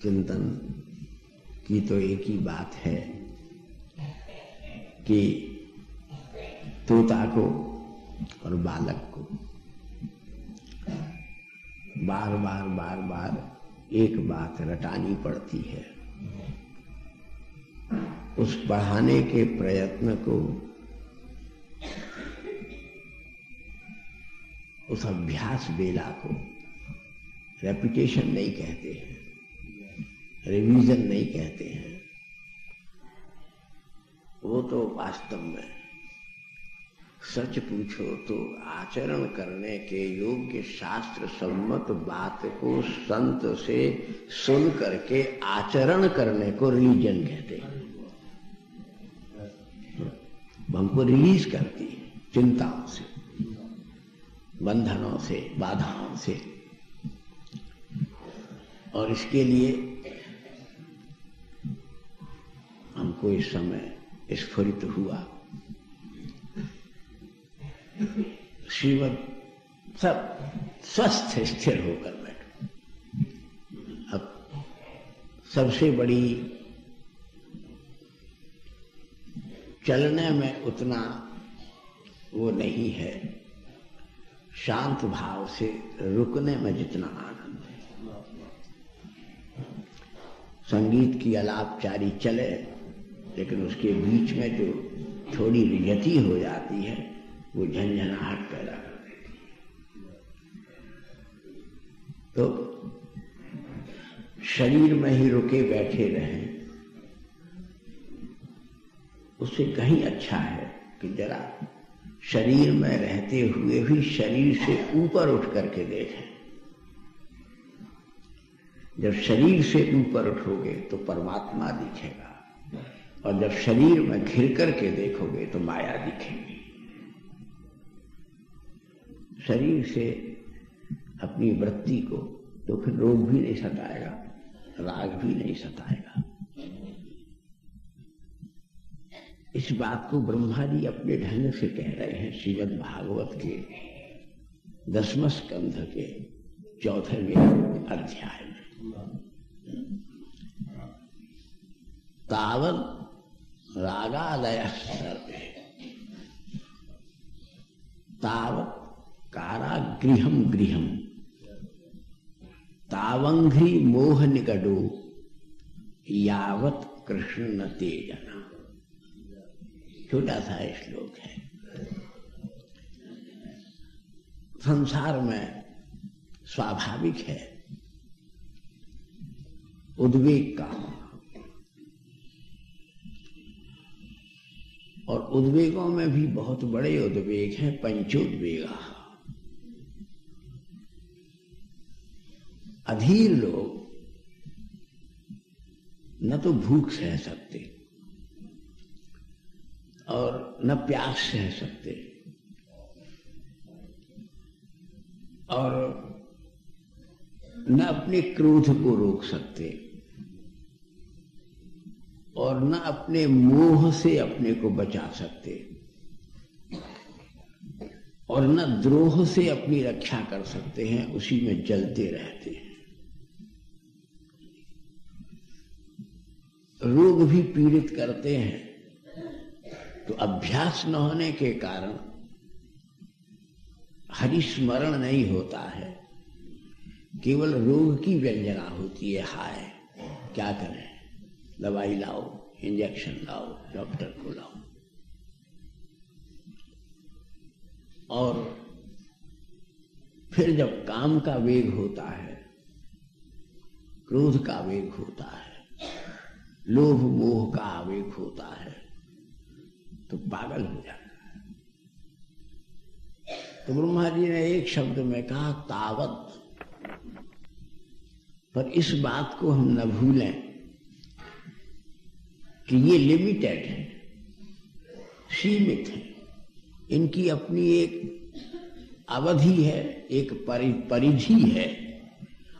चिंतन की तो एक ही बात है कि तोता को और बालक को बार बार एक बात रटानी पड़ती है। उस पढ़ाने के प्रयत्न को, उस अभ्यास बेला को रेपिटेशन नहीं कहते हैं, रिवीजन नहीं कहते हैं। वो तो वास्तव में सच पूछो तो आचरण करने के योग्य शास्त्र सम्मत बात को संत से सुन करके आचरण करने को रिलीजन कहते हैं। हमको रिलीज करती है चिंताओं से, बंधनों से, बाधाओं से। और इसके लिए हमको इस समय स्फुरित हुआ श्रीमद सब स्वस्थ स्थिर होकर बैठो। अब सबसे बड़ी चलने में उतना वो नहीं है, शांत भाव से रुकने में जितना आनंद है। संगीत की अलापचारी चले, लेकिन उसके बीच में जो थोड़ी रियति हो जाती है वो झंझनाहट पैदा कर देती है। तो शरीर में ही रुके बैठे रहें, उससे कहीं अच्छा है कि जरा शरीर में रहते हुए भी शरीर से ऊपर उठ करके देखें। जब शरीर से ऊपर उठोगे तो परमात्मा दिखेगा, और जब शरीर में घिर करके देखोगे तो माया दिखेगी। शरीर से अपनी वृत्ति को तो फिर रोग भी नहीं सताएगा, राग भी नहीं सताएगा। इस बात को ब्रह्मा जी अपने ढंग से कह रहे हैं श्रीमद् भागवत के 10वें स्कंध के 4वें अध्याय में। तावत् रागादयः सर्वे तावत् कारागृहं गृहं तावंघ्रि मोह निकटो यावत् कृष्ण न तेजना। छोटा सा श्लोक है। संसार में स्वाभाविक है उद्वेग का, और उद्वेगों में भी बहुत बड़े उद्वेग हैं, पंचोद्वेगा। अधीर लोग न तो भूख सह सकते और न प्यास सह सकते, और न अपने क्रोध को रोक सकते, और न अपने मोह से अपने को बचा सकते, और न द्रोह से अपनी रक्षा कर सकते हैं। उसी में जलते रहते हैं। रोग भी पीड़ित करते हैं, तो अभ्यास न होने के कारण हरिस्मरण नहीं होता है, केवल रोग की व्यंजना होती है। हाय क्या करें, दवाई लाओ, इंजेक्शन लाओ, डॉक्टर को लाओ। और फिर जब काम का वेग होता है, क्रोध का वेग होता है, लोभ मोह का आवेग होता है, तो पागल हो जाता है। तो ब्रह्मा जी ने एक शब्द में कहा तावत। पर इस बात को हम न भूलें कि ये लिमिटेड है, सीमित है। इनकी अपनी एक अवधि है, एक परिधि है,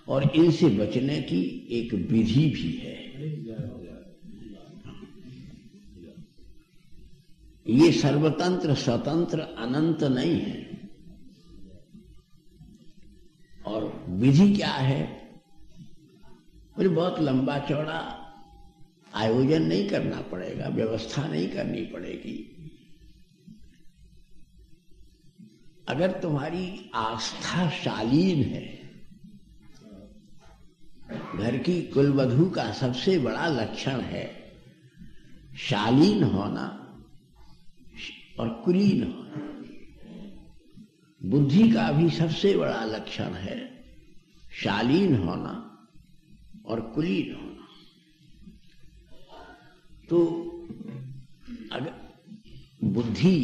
और इनसे बचने की एक विधि भी है। ये सर्वतंत्र स्वतंत्र अनंत नहीं है। और विधि क्या है? मुझे बहुत लंबा चौड़ा आयोजन नहीं करना पड़ेगा, व्यवस्था नहीं करनी पड़ेगी। अगर तुम्हारी आस्था शालीन है, घर की कुलवधू का सबसे बड़ा लक्षण है शालीन होना और कुलीन होना। बुद्धि का भी सबसे बड़ा लक्षण है शालीन होना और कुलीन होना। तो अगर बुद्धि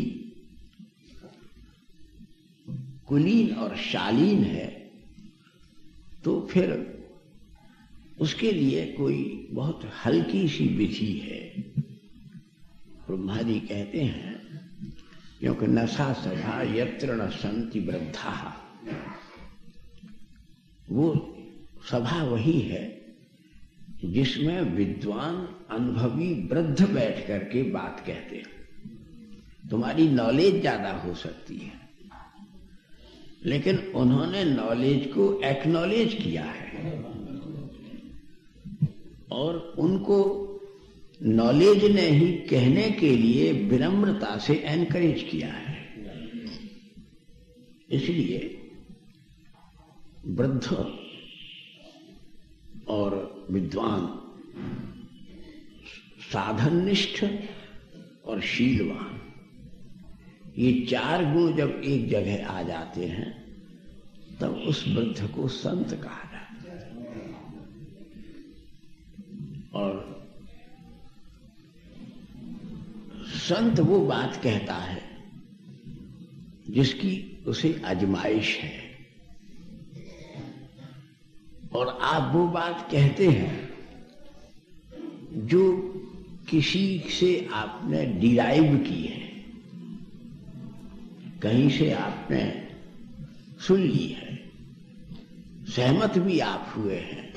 कुलीन और शालीन है तो फिर उसके लिए कोई बहुत हल्की सी विधि है। ब्रह्मा जी कहते हैं क्योंकि नशा सभा यत्र न सन्ति वृद्धा, वो सभा वही है जिसमें विद्वान अनुभवी वृद्ध बैठ करके बात कहते हैं। तुम्हारी नॉलेज ज्यादा हो सकती है, लेकिन उन्होंने नॉलेज को एक्नॉलेज किया है और उनको नॉलेज ने ही कहने के लिए विनम्रता से एनकरेज किया है। इसलिए वृद्ध और विद्वान, साधननिष्ठ और शीलवान, ये चार गुण जब एक जगह आ जाते हैं तब उस वृद्ध को संत कहा जाता है। और संत वो बात कहता है जिसकी उसे आजमाइश है, और आप वो बात कहते हैं जो किसी से आपने डिराइव की है, कहीं से आपने सुन ली है, सहमत भी आप हुए हैं,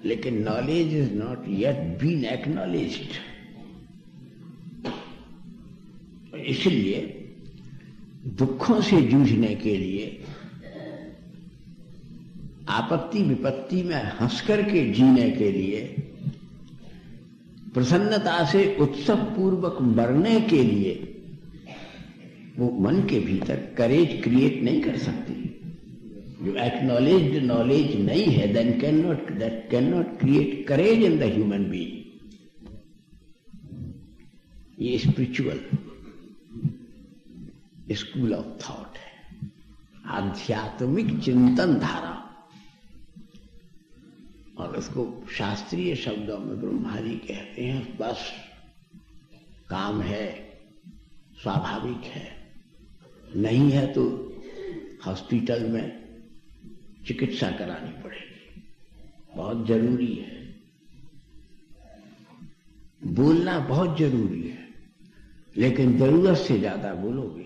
लेकिन knowledge is not yet been acknowledged. इसलिए दुखों से जूझने के लिए, आपत्ति विपत्ति में हंस करके जीने के लिए, प्रसन्नता से उत्सव पूर्वक मरने के लिए वो मन के भीतर करेज क्रिएट नहीं कर सकती। जो एक्नॉलेज्ड नॉलेज नहीं है, that can not create courage in the human being. ये स्पिरिचुअल स्कूल ऑफ थॉट है, आध्यात्मिक चिंतन धारा। और उसको शास्त्रीय शब्दों में ब्रह्मा जी कहते हैं बस काम है, स्वाभाविक है, नहीं है तो हॉस्पिटल में चिकित्सा करानी पड़ेगी, बहुत जरूरी है। बोलना बहुत जरूरी है, लेकिन जरूरत से ज्यादा बोलोगे